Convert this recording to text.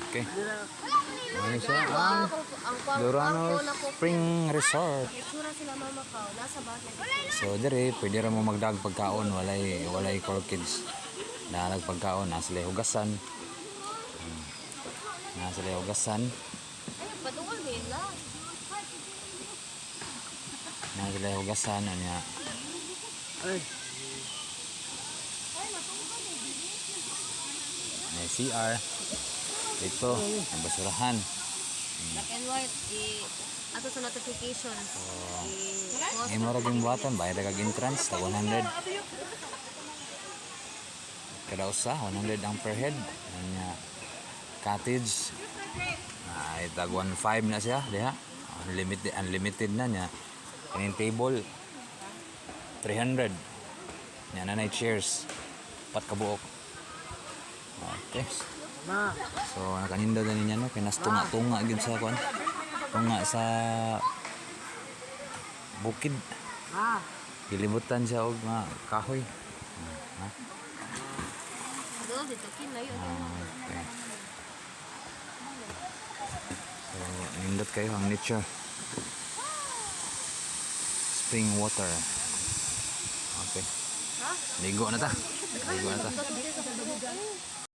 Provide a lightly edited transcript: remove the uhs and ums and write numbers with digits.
Okay. Ano siya? Dorano Spring Resort. So dire pwede ra mo magdag pagkaon, walay core kids. Dalag pagkaon, nasa lay hugasan. Nasa lay hugasan. Nasa lay hugasan anya. May CR. Ito, ang basurahan. Black and white, ato sa notifications. May mura yung buhatan, bayad kag entrance, 100. Kada usa, 100 ang per head. Anya, cottage. Tag 1.5 na siya, diha. Unlimited na niya. Kaning table, 300. Nya na chairs. 4 ka buok. Okay. So nakaninda na niya no, kinas tunga gid sa kuan. Tunga sa bukid. Gilibutan siya og mga kahoy. Okay. So nindot kayo ang nature. Spring water. Okay. Ligo na ta.